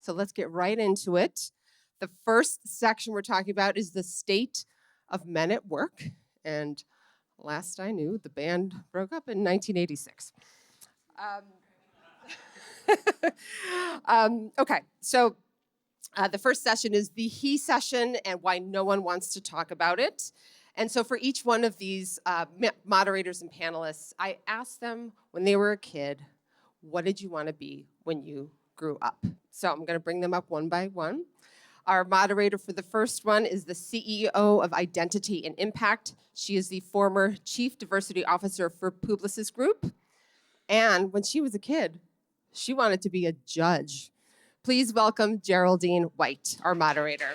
So let's get right into it. The first section we're talking about is the state of men at work. And last I knew, the band broke up in 1986. Okay, so the first session is the He-cession and why no one wants to talk about it. And so for each one of these moderators and panelists, I asked them when they were a kid, what did you want to be when you grew up? So I'm going to bring them up one by one. Our moderator for the first one is the CEO of Identity and Impact. She is the former Chief Diversity Officer for Publicis Group. And when she was a kid, she wanted to be a judge. Please welcome Geraldine White, our moderator.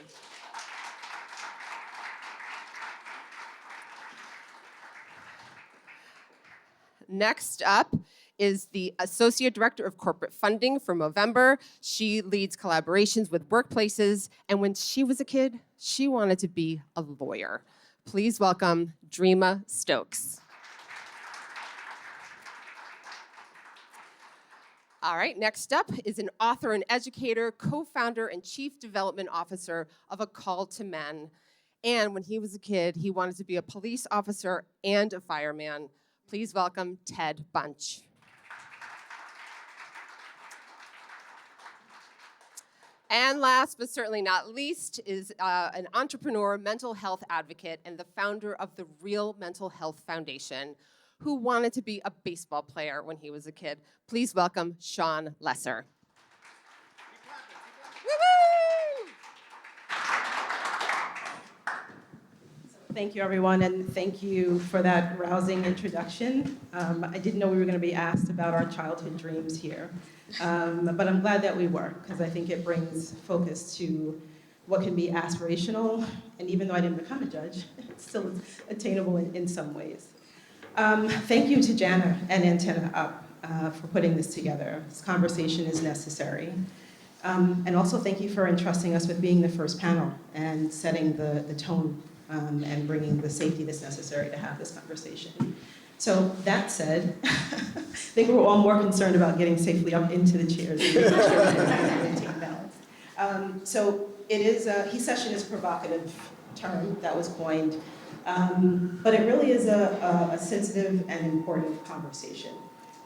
Next up is the Associate Director of Corporate Funding for Movember. She leads collaborations with workplaces, and when she was a kid, she wanted to be a lawyer. Please welcome Dreama Stokes. All right, next up is an author and educator, co-founder and chief development officer of A Call to Men. And when he was a kid, he wanted to be a police officer and a fireman. Please welcome Ted Bunch. And last but certainly not least is an entrepreneur, mental health advocate, and the founder of the Real Mental Health Foundation, who wanted to be a baseball player when he was a kid. Please welcome Shawn Lesser. Thank you, everyone, and thank you for that rousing introduction. I didn't know we were going to be asked about our childhood dreams here, but I'm glad that we were, because I think it brings focus to what can be aspirational, and even though I didn't become a judge, it's still attainable in some ways. Thank you to Jana and Antenna Up for putting this together. This conversation is necessary. And also thank you for entrusting us with being the first panel and setting the tone and bringing the safety that's necessary to have this conversation. So that said, I think we're all more concerned about getting safely up into the chairs than maintain balance. So it is, he-cession is a provocative term that was coined, but it really is a sensitive and important conversation.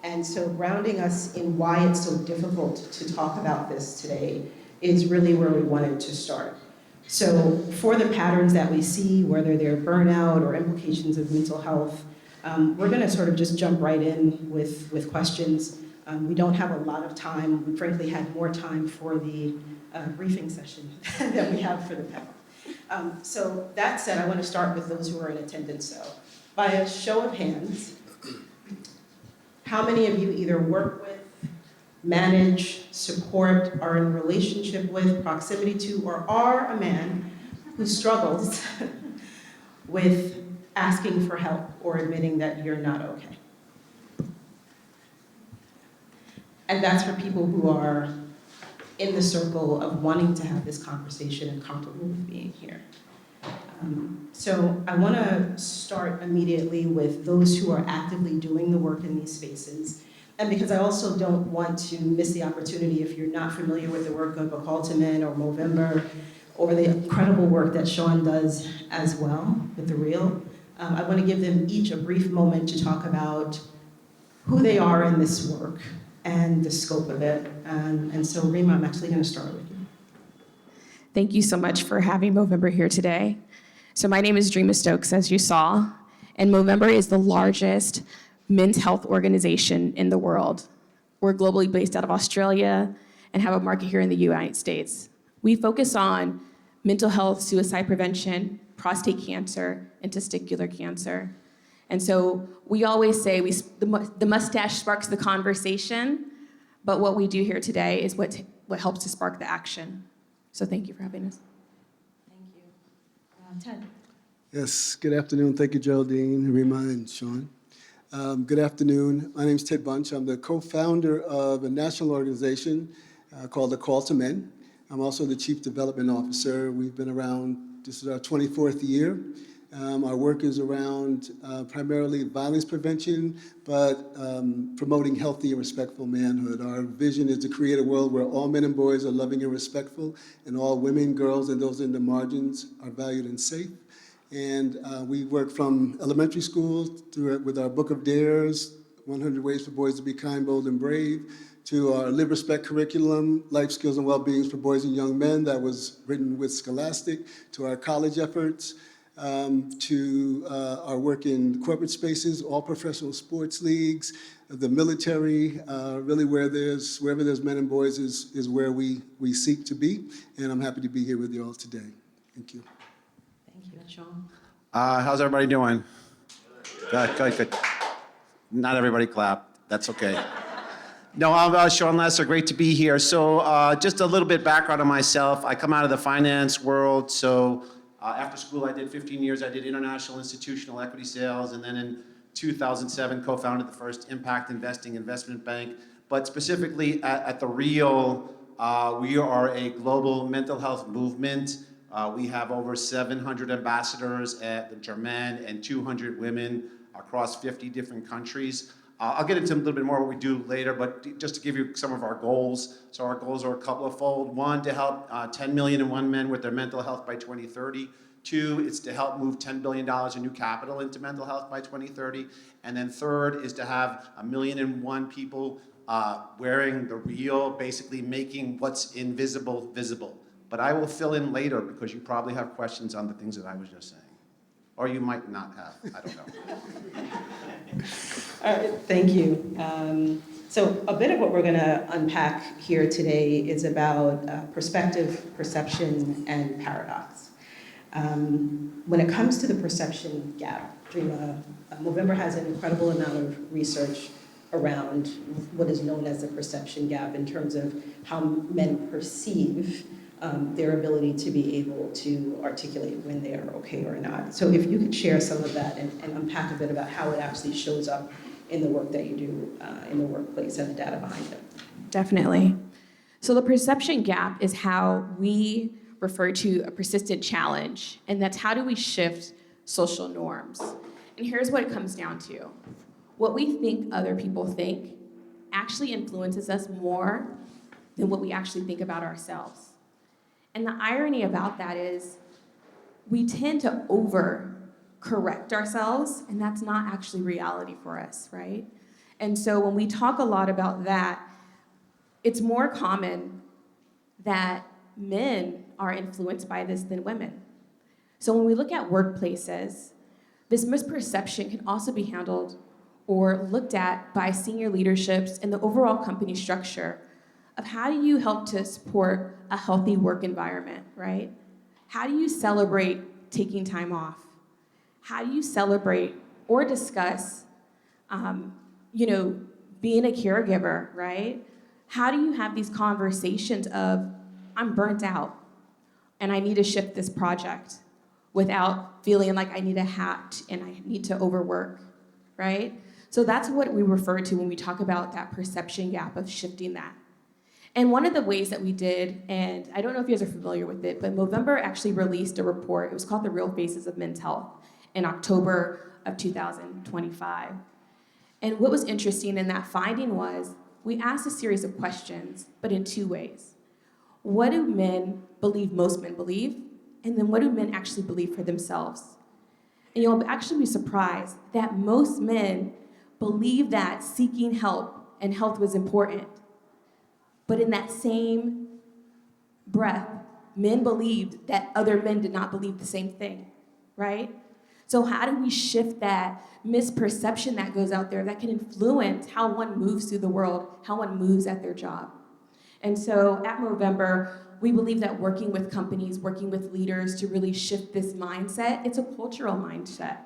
And so grounding us in why it's so difficult to talk about this today is really where we wanted to start. So for the patterns that we see, whether they're burnout or implications of mental health, we're going to sort of just jump right in with questions. We don't have a lot of time. We frankly had more time for the briefing session than we have for the panel. So that said, I want to start with those who are in attendance. So by a show of hands, how many of you either work with, manage, support, are in relationship with, proximity to, or are a man who struggles with asking for help or admitting that you're not okay? And that's for people who are in the circle of wanting to have this conversation and comfortable with being here. So I want to start immediately with those who are actively doing the work in these spaces. And because I also don't want to miss the opportunity, if you're not familiar with the work of A Call to Men or Movember, or the incredible work that Shawn does as well with The Real, I want to give them each a brief moment to talk about who they are in this work and the scope of it. And so Rima, I'm actually going to start with you. Thank you so much for having Movember here today. So my name is Dreama Stokes, as you saw, and Movember is the largest men's health organization in the world. We're globally based out of Australia and have a market here in the United States. We focus on mental health, suicide prevention, prostate cancer, and testicular cancer. And so we always say the mustache sparks the conversation, but what we do here today is what helps to spark the action. So thank you for having us. Thank you. Ted. Yes, good afternoon. Thank you, Geraldine, Rima, and Shawn. Good afternoon. My name is Ted Bunch. I'm the co-founder of a national organization called A Call to Men. I'm also the Chief Development Officer. We've been around, this is our 24th year. Our work is around primarily violence prevention, but promoting healthy and respectful manhood. Our vision is to create a world where all men and boys are loving and respectful, and all women, girls, and those in the margins are valued and safe. And we work from elementary school with our Book of Dares, 100 Ways for Boys to Be Kind, Bold, and Brave, to our Live Respect curriculum, Life Skills and Well-Beings for Boys and Young Men, that was written with Scholastic, to our college efforts, to our work in corporate spaces, all professional sports leagues, the military, really wherever there's men and boys is where we seek to be. And I'm happy to be here with you all today. Thank you. Thank you, Shawn. How's everybody doing? Good. Not everybody clapped. That's okay. No, I'm Shawn Lesser. Great to be here. So just a little bit background on myself. I come out of the finance world. So after school, I did 15 years. I did international institutional equity sales. And then in 2007, co-founded the first impact investing investment bank. But specifically at the Real, we are a global mental health movement. We have over 700 ambassadors at the German and 200 women across 50 different countries. I'll get into a little bit more what we do later, but just to give you some of our goals. So our goals are a couple of fold. One, to help 10 million and one men with their mental health by 2030. Two, it's to help move $10 billion in new capital into mental health by 2030. And then third is to have 1,000,001 people wearing the Real, basically making what's invisible visible. But I will fill in later because you probably have questions on the things that I was just saying. Or you might not have, I don't know. All right, thank you. So a bit of what we're going to unpack here today is about perspective, perception, and paradox. When it comes to the perception gap, Movember has an incredible amount of research around what is known as the perception gap in terms of how men perceive their ability to be able to articulate when they are okay or not. So if you could share some of that and unpack a bit about how it actually shows up in the work that you do in the workplace and the data behind it. Definitely. So the perception gap is how we refer to a persistent challenge, and that's how do we shift social norms. And here's what it comes down to. What we think other people think actually influences us more than what we actually think about ourselves. And the irony about that is we tend to over-correct ourselves, and that's not actually reality for us, right? And so when we talk a lot about that, it's more common that men are influenced by this than women. So when we look at workplaces, this misperception can also be handled or looked at by senior leaderships and the overall company structure of how do you help to support a healthy work environment, right? How do you celebrate taking time off? How do you celebrate or discuss, being a caregiver, right? How do you have these conversations of, I'm burnt out and I need to shift this project without feeling like I need a hat and I need to overwork, right? So that's what we refer to when we talk about that perception gap of shifting that. And one of the ways that we did, and I don't know if you guys are familiar with it, but Movember actually released a report. It was called The Real Faces of Men's Health in October of 2025. And what was interesting in that finding was we asked a series of questions, but in two ways. What do men believe most men believe? And then what do men actually believe for themselves? And you'll actually be surprised that most men believe that seeking help and health was important. But in that same breath, men believed that other men did not believe the same thing, right? So how do we shift that misperception that goes out there that can influence how one moves through the world, how one moves at their job? And so at Movember, we believe that working with companies, working with leaders to really shift this mindset, it's a cultural mindset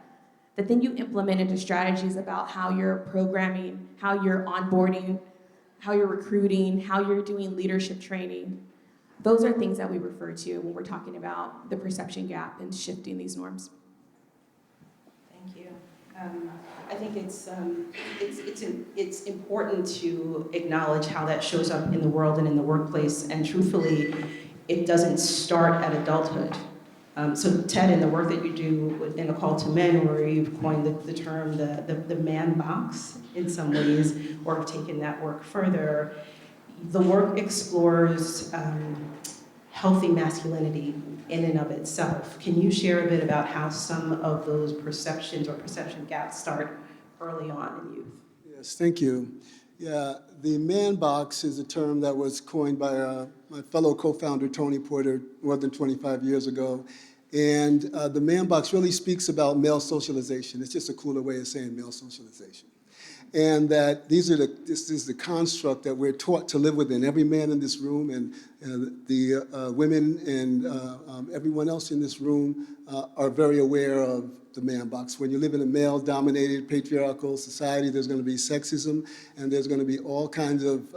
that then you implement into strategies about how you're programming, how you're onboarding, how you're recruiting, how you're doing leadership training. Those are things that we refer to when we're talking about the perception gap and shifting these norms. Thank you. I think it's important to acknowledge how that shows up in the world and in the workplace. And truthfully, it doesn't start at adulthood. So Ted, in the work that you do in A Call to Men, where you've coined the term the man box in some ways, or have taken that work further, the work explores healthy masculinity in and of itself. Can you share a bit about how some of those perceptions or perception gaps start early on in youth? Yes, thank you. Yeah, the man box is a term that was coined by my fellow co-founder, Tony Porter, more than 25 years ago. And the man box really speaks about male socialization. It's just a cooler way of saying male socialization. And that this is the construct that we're taught to live within. Every man in this room and the women and everyone else in this room are very aware of the man box. When you live in a male-dominated patriarchal society, there's going to be sexism, and there's going to be all kinds of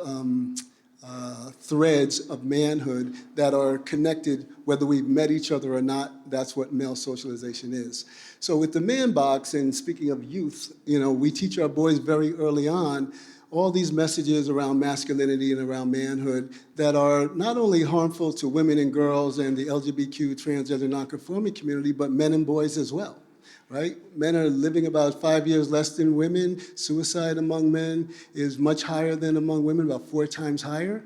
threads of manhood that are connected, whether we've met each other or not. That's what male socialization is. So with the man box, and speaking of youth, we teach our boys very early on all these messages around masculinity and around manhood that are not only harmful to women and girls and the LGBTQ, transgender, nonconforming community, but men and boys as well. Right? Men are living about 5 years less than women. Suicide among men is much higher than among women, about 4 times higher.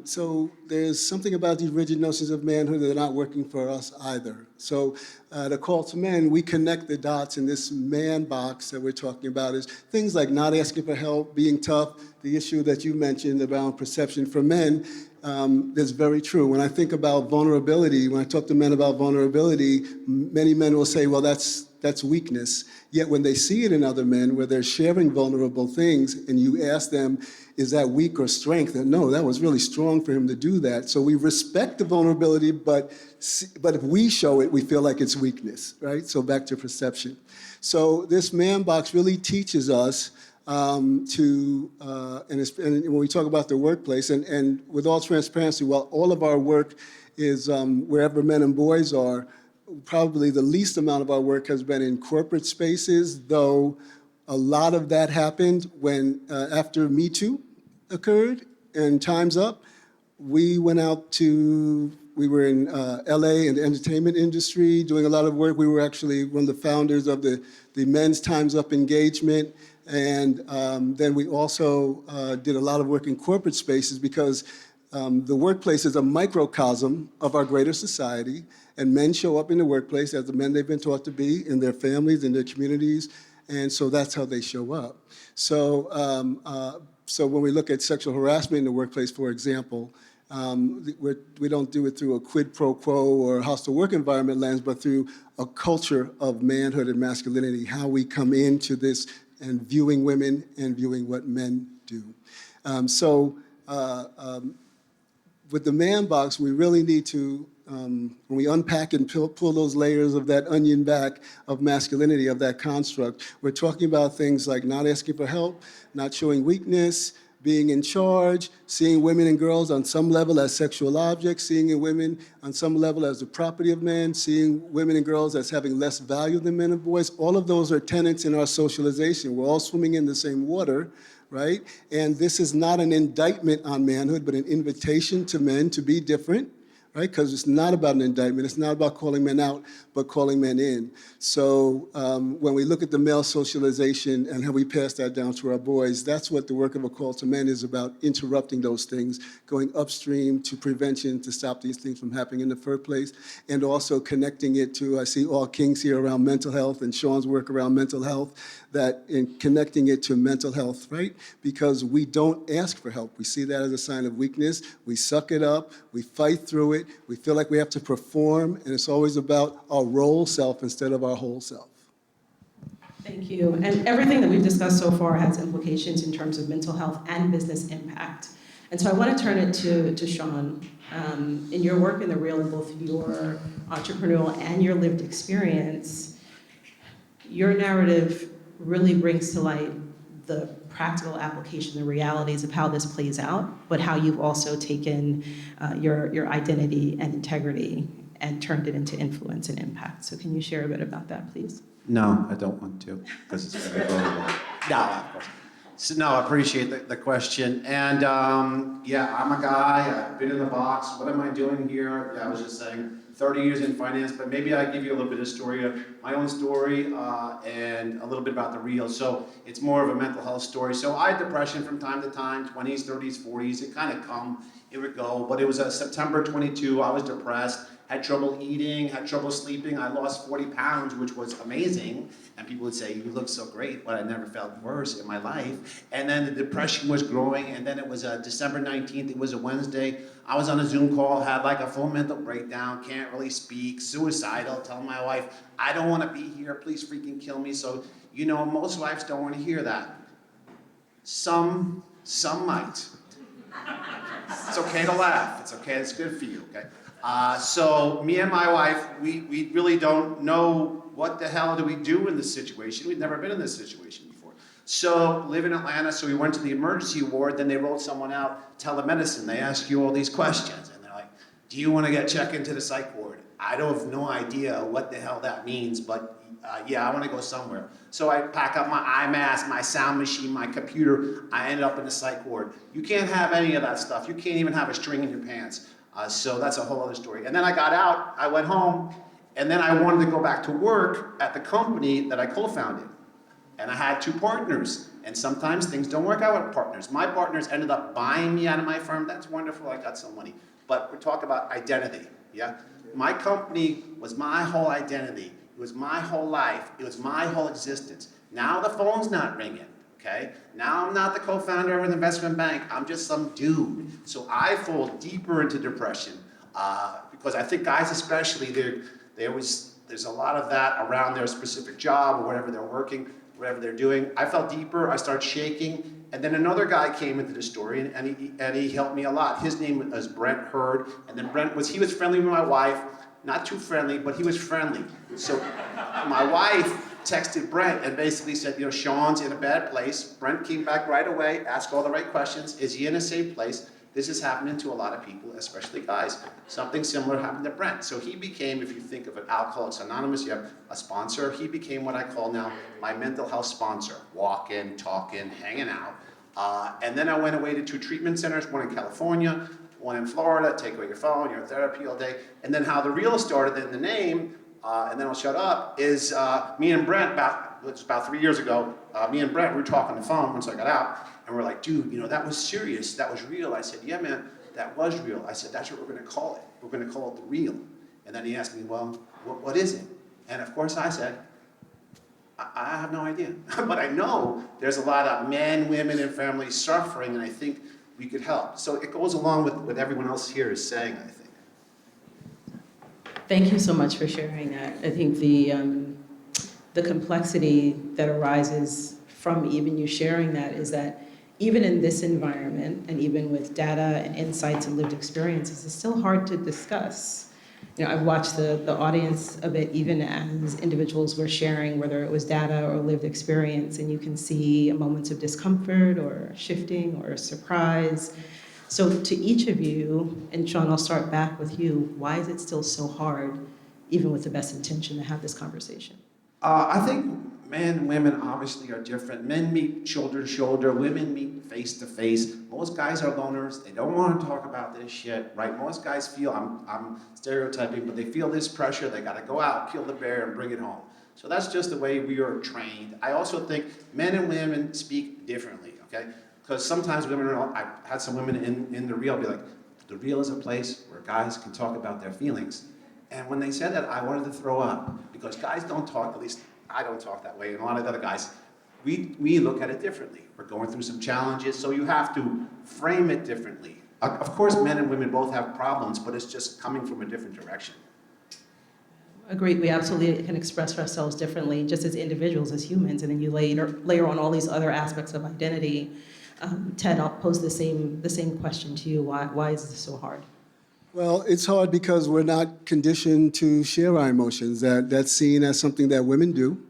So there's something about these rigid notions of manhood that are not working for us either. So the Call to Men, we connect the dots in this man box that we're talking about is things like not asking for help, being tough, the issue that you mentioned around perception for men. That's very true. When I think about vulnerability, when I talk to men about vulnerability, many men will say, well, that's weakness. Yet when they see it in other men, where they're sharing vulnerable things, and you ask them, is that weak or strength? And no, that was really strong for him to do that. So we respect the vulnerability, but if we show it, we feel like it's weakness, right? So back to perception. So this man box really teaches us and when we talk about the workplace, and with all transparency, while all of our work is wherever men and boys are, probably the least amount of our work has been in corporate spaces, though a lot of that happened when, after Me Too occurred and Time's Up, we went out to, we were in LA in the entertainment industry doing a lot of work. We were actually one of the founders of the men's Time's Up engagement. And then we also did a lot of work in corporate spaces because the workplace is a microcosm of our greater society, and men show up in the workplace as the men they've been taught to be in their families, in their communities, and so that's how they show up. So, so when we look at sexual harassment in the workplace, for example, we don't do it through a quid pro quo or hostile work environment lens, but through a culture of manhood and masculinity, how we come into this and viewing women and viewing what men do. With the man box, we really need to, when we unpack and pull those layers of that onion back of masculinity, of that construct, we're talking about things like not asking for help, not showing weakness, being in charge, seeing women and girls on some level as sexual objects, seeing women on some level as the property of men, seeing women and girls as having less value than men and boys. All of those are tenets in our socialization. We're all swimming in the same water, right? And this is not an indictment on manhood, but an invitation to men to be different, right? Because it's not about an indictment. It's not about calling men out, but calling men in. So when we look at the male socialization and how we pass that down to our boys, that's what the work of A Call to Men is about, interrupting those things, going upstream to prevention to stop these things from happening in the first place, and also connecting it to, I see all kings here around mental health and Shawn's work around mental health, that in connecting it to mental health, right? Because we don't ask for help. We see that as a sign of weakness. We suck it up. We fight through it. We feel like we have to perform, and it's always about our role self instead of our whole self. Thank you. And everything that we've discussed so far has implications in terms of mental health and business impact. And so I want to turn it to Shawn. In your work in the real, in both your entrepreneurial and your lived experience, your narrative really brings to light the practical application, the realities of how this plays out, but how you've also taken your identity and integrity and turned it into influence and impact. So can you share a bit about that, please? No, I don't want to, because it's very vulnerable. No, of course. So, no, I appreciate the question. And yeah, I'm a guy, I've been in the box. What am I doing here? Yeah, I was just saying 30 years in finance, but maybe I give you a little bit of story, my own story, and a little bit about the real. So it's more of a mental health story. So I had depression from time to time, 20s, 30s, 40s. It kind of come, it would go. But it was September 22, I was depressed. Had trouble eating, had trouble sleeping. I lost 40 pounds, which was amazing. And people would say, you look so great, but I never felt worse in my life. And then the depression was growing, and then it was December 19th, it was a Wednesday. I was on a Zoom call, had like a full mental breakdown, can't really speak, suicidal, telling my wife, I don't want to be here, please freaking kill me. So, you know, most wives don't want to hear that. Some might. It's okay to laugh, it's okay, it's good for you, okay? So me and my wife, we really don't know what the hell do we do in this situation. We've never been in this situation before. So live in Atlanta, so we went to the emergency ward, then they rolled someone out, telemedicine. They ask you all these questions, and they're like, do you want to get checked into the psych ward? I don't have no idea what the hell that means, but yeah, I want to go somewhere. So I pack up my eye mask, my sound machine, my computer. I ended up in the psych ward. You can't have any of that stuff. You can't even have a string in your pants. So that's a whole other story. And then I got out, I went home, and then I wanted to go back to work at the company that I co-founded. And I had 2 partners. And sometimes things don't work out with partners. My partners ended up buying me out of my firm. That's wonderful, I got some money. But we're talking about identity, yeah? My company was my whole identity. It was my whole life. It was my whole existence. Now the phone's not ringing. Okay? Now I'm not the co-founder of an investment bank. I'm just some dude. So I fall deeper into depression because I think guys especially, there's a lot of that around their specific job or whatever they're working, whatever they're doing. I felt deeper. I started shaking. And then another guy came into the story and he helped me a lot. His name was Brent Hurd. And then he was friendly with my wife. Not too friendly, but he was friendly. So my wife texted Brent and basically said, you know, Shawn's in a bad place. Brent came back right away, asked all the right questions. Is he in a safe place? This is happening to a lot of people, especially guys. Something similar happened to Brent. So he became, if you think of an Alcoholics Anonymous, you have a sponsor. He became what I call now my mental health sponsor. Walking, talking, hanging out. And then I went away to 2 treatment centers, one in California, one in Florida. Take away your phone, you're in therapy all day. And then how the real started in the name, and then I'll shut up, is me and Brent, about 3 years ago, me and Brent, we were talking on the phone once I got out, and we're like, dude, you know, that was serious, that was real. I said, yeah, man, that was real. I said, that's what we're gonna call it. We're gonna call it the real. And then he asked me, well, what is it? And of course I said, I have no idea. But I know there's a lot of men, women, and families suffering, and I think we could help. So it goes along with what everyone else here is saying, I think. Thank you so much for sharing that. I think the complexity that arises from even you sharing that is that even in this environment, and even with data and insights and lived experiences, it's still hard to discuss. You know, I've watched the audience of it even as individuals were sharing, whether it was data or lived experience, and you can see moments of discomfort or shifting or surprise. So to each of you, and Shawn, I'll start back with you, why is it still so hard, even with the best intention, to have this conversation? I think men and women obviously are different. Men meet shoulder to shoulder, women meet face to face. Most guys are loners, they don't want to talk about this shit, right? Most guys feel, I'm stereotyping, but they feel this pressure, they gotta go out, kill the bear, and bring it home. So that's just the way we are trained. I also think men and women speak differently, okay? Because sometimes women are, I've had some women in the reel be like, the reel is a place where guys can talk about their feelings. And when they said that, I wanted to throw up, because guys don't talk, at least I don't talk that way, and a lot of other guys, we look at it differently. We're going through some challenges, so you have to frame it differently. Of course, men and women both have problems, but it's just coming from a different direction. Agreed, we absolutely can express ourselves differently, just as individuals, as humans, and then you layer on all these other aspects of identity. Ted, I'll pose the same question to you. Why is this so hard? Well, it's hard because we're not conditioned to share our emotions. That's seen as something that women do,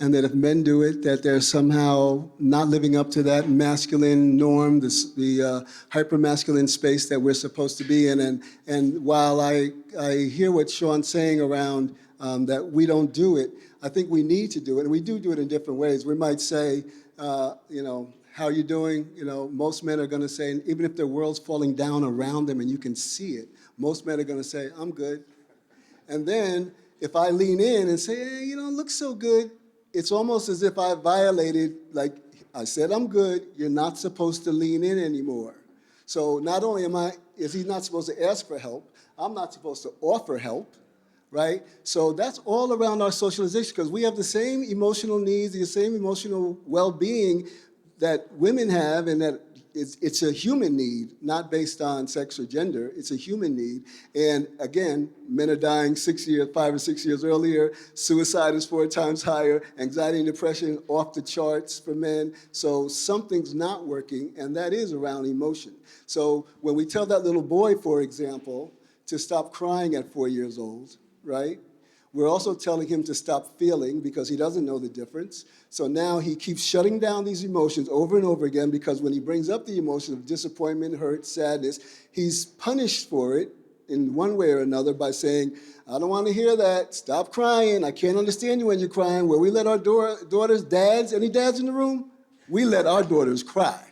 and that if men do it, that they're somehow not living up to that masculine norm, the hyper-masculine space that we're supposed to be in. And while I hear what Shawn's saying around that we don't do it, I think we need to do it, and we do it in different ways. We might say, you know, how you doing? You know, most men are going to say, even if their world's falling down around them and you can see it, most men are going to say, I'm good. And then if I lean in and say, hey, you know, it looks so good, it's almost as if I violated, like I said, I'm good, you're not supposed to lean in anymore. So not only is he not supposed to ask for help, I'm not supposed to offer help, right? So that's all around our socialization, because we have the same emotional needs, the same emotional well-being that women have, and that it's a human need, not based on sex or gender. It's a human need. And again, men are dying 5 or 6 years earlier. Suicide is 4 times higher. Anxiety and depression off the charts for men. So something's not working, and that is around emotion. So when we tell that little boy, for example, to stop crying at 4 years old, right? We're also telling him to stop feeling because he doesn't know the difference. So now he keeps shutting down these emotions over and over again, because when he brings up the emotion of disappointment, hurt, sadness, he's punished for it in one way or another by saying, I don't want to hear that. Stop crying. I can't understand you when you're crying. Where we let our daughters, dads, any dads in the room? We let our daughters cry.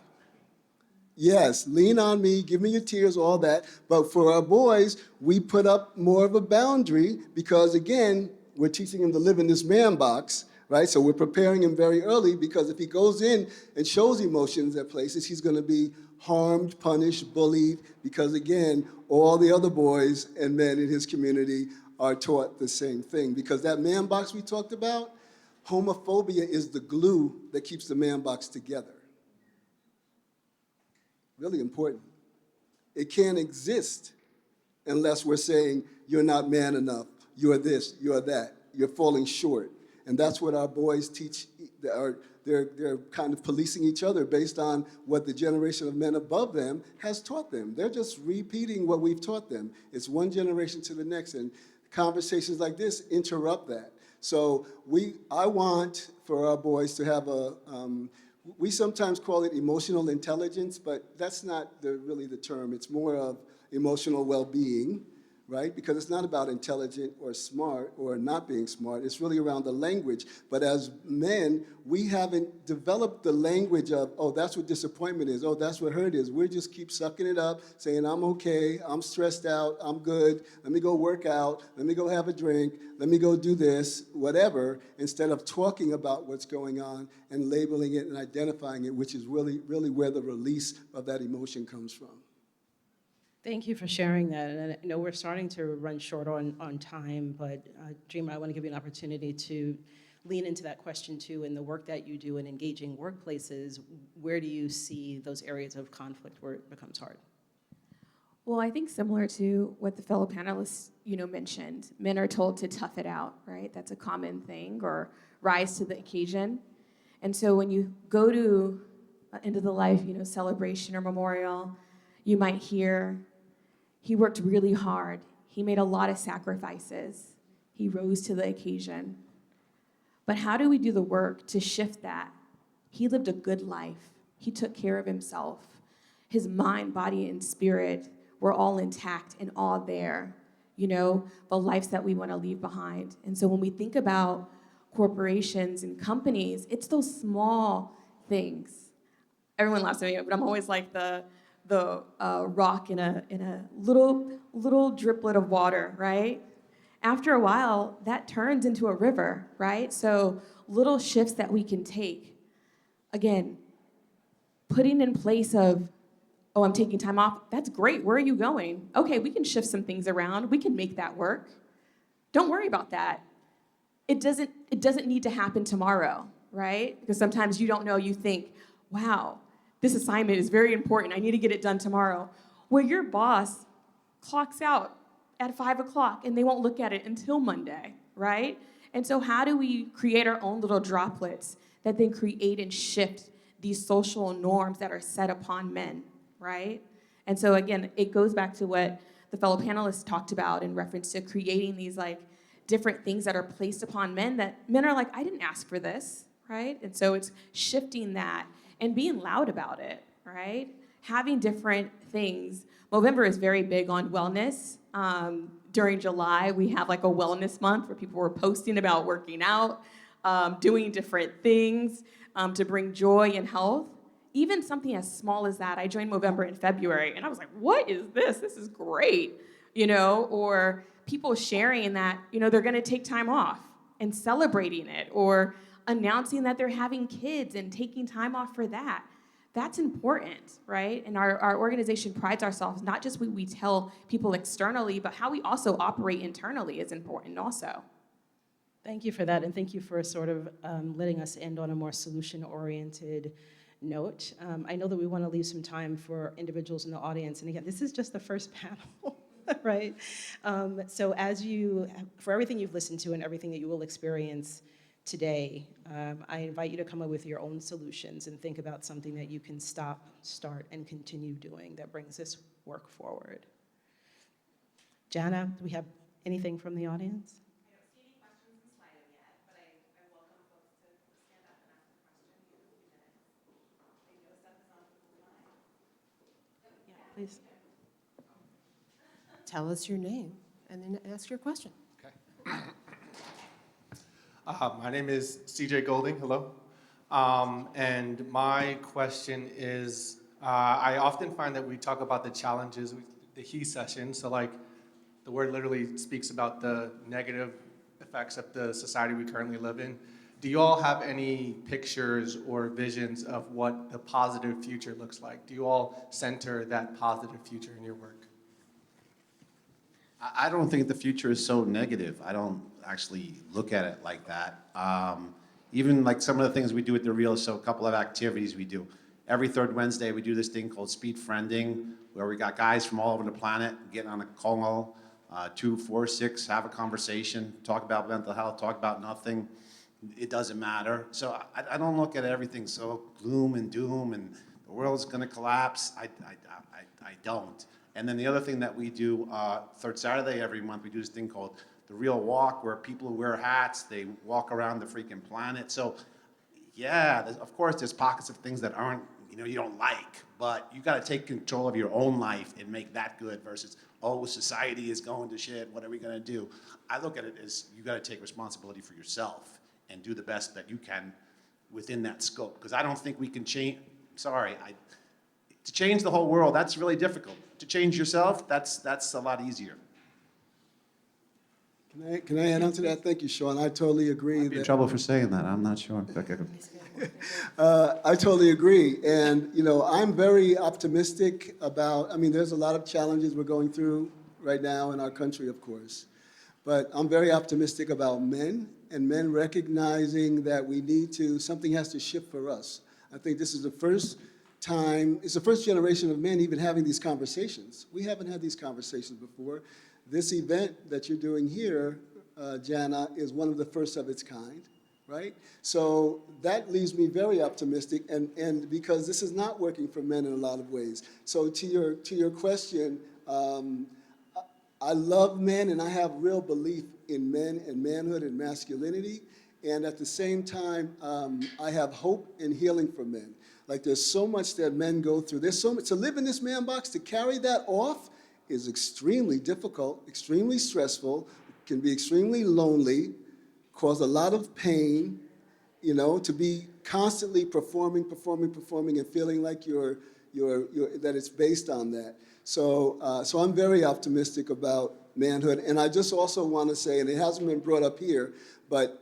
Yes, lean on me, give me your tears, all that. But for our boys, we put up more of a boundary because, again, we're teaching him to live in this man box, right? So we're preparing him very early, because if he goes in and shows emotions at places, he's going to be harmed, punished, bullied, because, again, all the other boys and men in his community are taught the same thing. Because that man box we talked about, homophobia is the glue that keeps the man box together. Really important. It can't exist unless we're saying, you're not man enough, you're this, you're that, you're falling short. And that's what our boys teach. They're kind of policing each other based on what the generation of men above them has taught them. They're just repeating what we've taught them. It's one generation to the next, and conversations like this interrupt that. So I want for our boys to have we sometimes call it emotional intelligence, but that's not really the term. It's more of emotional well-being, right? Because it's not about intelligent or smart or not being smart. It's really around the language. But as men, we haven't developed the language of, oh, that's what disappointment is. Oh, that's what hurt is. We just keep sucking it up, saying, I'm okay, I'm stressed out, I'm good, let me go work out, let me go have a drink, let me go do this, whatever, instead of talking about what's going on and labeling it and identifying it, which is really, really where the release of that emotion comes from. Thank you for sharing that. And I know we're starting to run short on time, but Dreamer, I want to give you an opportunity to lean into that question too. In the work that you do in engaging workplaces, where do you see those areas of conflict where it becomes hard? Well, I think similar to what the fellow panelists, mentioned, men are told to tough it out, right? That's a common thing, or rise to the occasion. And so when you go to end of the life, celebration or memorial, you might hear, he worked really hard. He made a lot of sacrifices. He rose to the occasion. But how do we do the work to shift that? He lived a good life. He took care of himself. His mind, body, and spirit were all intact and all there, the lives that we want to leave behind. And so when we think about corporations and companies, it's those small things. Everyone laughs at me, but I'm always like the rock in a little driplet of water, right? After a while, that turns into a river, right? So little shifts that we can take. Again, putting in place of, oh, I'm taking time off. That's great. Where are you going? Okay, we can shift some things around. We can make that work. Don't worry about that. It doesn't need to happen tomorrow, right? Because sometimes you don't know, you think, wow, this assignment is very important. I need to get it done tomorrow. Where your boss clocks out at 5 o'clock and they won't look at it until Monday, right? And so how do we create our own little droplets that then create and shift these social norms that are set upon men, right? And so again, it goes back to what the fellow panelists talked about in reference to creating these different things that are placed upon men that men are like, I didn't ask for this, right? And so it's shifting that and being loud about it, right? Having different things. Movember is very big on wellness. During July, we have a wellness month where people were posting about working out, doing different things to bring joy and health. even something as small as that. I joined Movember in February, and I was like, what is this? This is great, or people sharing that, they're gonna take time off and celebrating it, or announcing that they're having kids and taking time off for that. That's important, right? And our organization prides ourselves, not just what we tell people externally, but how we also operate internally is important also. Thank you for that, and thank you for sort of letting us end on a more solution-oriented note. I know that we want to leave some time for individuals in the audience, and again, this is just the first panel, right? So for everything you've listened to and everything that you will experience today, I invite you to come up with your own solutions and think about something that you can stop, start, and continue doing that brings this work forward. Jana, do we have anything from the audience? Please. Tell us your name and then ask your question. Okay. My name is CJ Golding. Hello. And my question is, I often find that we talk about the challenges with the He-cession. So like the word literally speaks about the negative effects of the society we currently live in. Do you all have any pictures or visions of what the positive future looks like? Do you all center that positive future in your work? I don't think the future is so negative. I don't actually look at it like that. Even like some of the things we do at the Reel, so a couple of activities we do. Every third Wednesday, we do this thing called speed friending, where we got guys from all over the planet getting on a call, 2, 4, 6, have a conversation, talk about mental health, talk about nothing. It doesn't matter. So I don't look at everything so gloom and doom and the world's gonna collapse. I don't. And then the other thing that we do, third Saturday every month, we do this thing called the Real Walk, where people who wear hats, they walk around the freaking planet. So yeah, of course there's pockets of things that aren't, you don't like, but you gotta take control of your own life and make that good versus, oh, society is going to shit, what are we gonna do? I look at it as you gotta take responsibility for yourself and do the best that you can within that scope. Because I don't think we can change, to change the whole world, that's really difficult. To change yourself, that's a lot easier. Can I add on to that? Thank you, Shawn. I totally agree. I'd be in trouble for saying that, I'm not sure. Okay. I totally agree. And, I'm very optimistic about, there's a lot of challenges we're going through right now in our country, of course. But I'm very optimistic about men and men recognizing that something has to shift for us. I think this is the first time, it's the first generation of men even having these conversations. We haven't had these conversations before. This event that you're doing here, Jana, is one of the first of its kind, right? So that leaves me very optimistic, and because this is not working for men in a lot of ways. So to your question, I love men, and I have real belief in men and manhood and masculinity, and at the same time, I have hope and healing for men. Like there's so much that men go through. There's so much to live in this man box, to carry that off is extremely difficult, extremely stressful, can be extremely lonely, cause a lot of pain, to be constantly performing and feeling like that it's based on that. So I'm very optimistic about manhood. And I just also want to say, and it hasn't been brought up here, but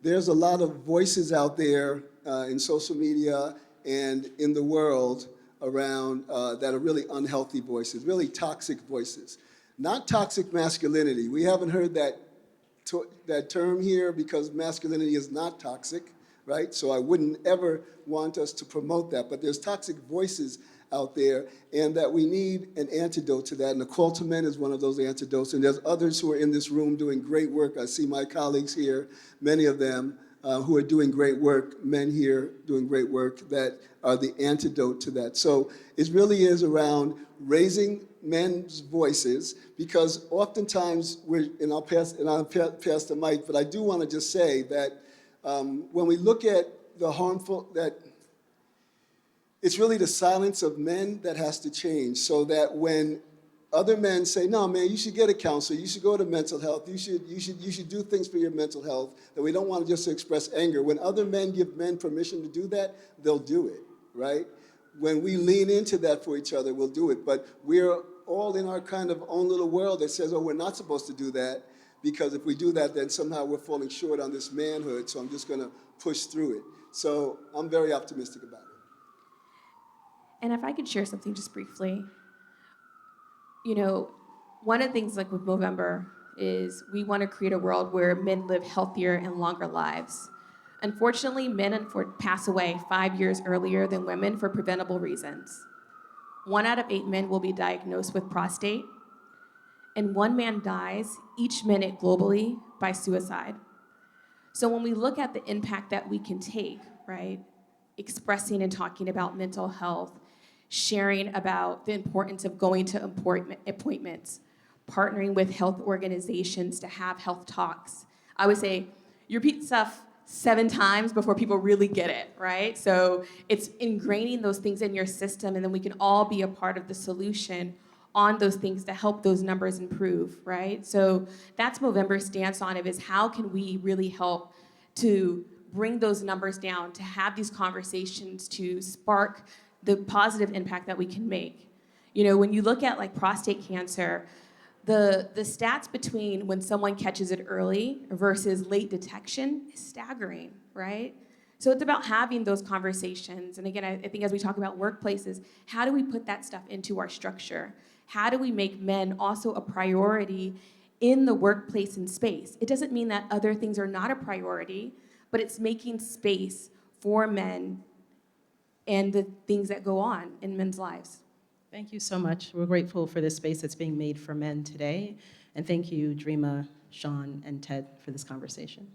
there's a lot of voices out there in social media and in the world around that are really unhealthy voices, really toxic voices. Not toxic masculinity. We haven't heard that term here because masculinity is not toxic, right? So I wouldn't ever want us to promote that. But there's toxic voices out there, and that we need an antidote to that. And the call to men is one of those antidotes. And there's others who are in this room doing great work. I see my colleagues here, many of them, who are doing great work, men here doing great work that are the antidote to that. So it really is around raising men's voices, because oftentimes and I'll pass the mic, but I do want to just say that when we look at the harmful, that it's really the silence of men that has to change, so that when other men say, no, man, you should get a counselor, you should go to mental health, you should do things for your mental health, that we don't want to just express anger. When other men give men permission to do that, they'll do it, right? when we lean into that for each other, we'll do it. But we're all in our kind of own little world that says, oh, we're not supposed to do that, because if we do that, then somehow we're falling short on this manhood, so I'm just going to push through it. So I'm very optimistic about it. And if I could share something just briefly, you know, one of the things like with Movember is we want to create a world where men live healthier and longer lives. Unfortunately, men pass away 5 years earlier than women for preventable reasons. 1 out of 8 men will be diagnosed with prostate, and 1 man dies each minute globally by suicide. So when we look at the impact that we can take, right, expressing and talking about mental health, sharing about the importance of going to appointments, partnering with health organizations to have health talks. I would say you repeat stuff 7 times before people really get it, right? So it's ingraining those things in your system, and then we can all be a part of the solution on those things to help those numbers improve, right? So that's Movember's stance on it, is how can we really help to bring those numbers down, to have these conversations, to spark the positive impact that we can make. You know, when you look at like prostate cancer, the stats between when someone catches it early versus late detection is staggering, right? So it's about having those conversations. And again, I think as we talk about workplaces, how do we put that stuff into our structure? How do we make men also a priority in the workplace and space? It doesn't mean that other things are not a priority, but it's making space for men and the things that go on in men's lives. Thank you so much. We're grateful for this space that's being made for men today. And thank you, Dreama, Shawn, and Ted, for this conversation.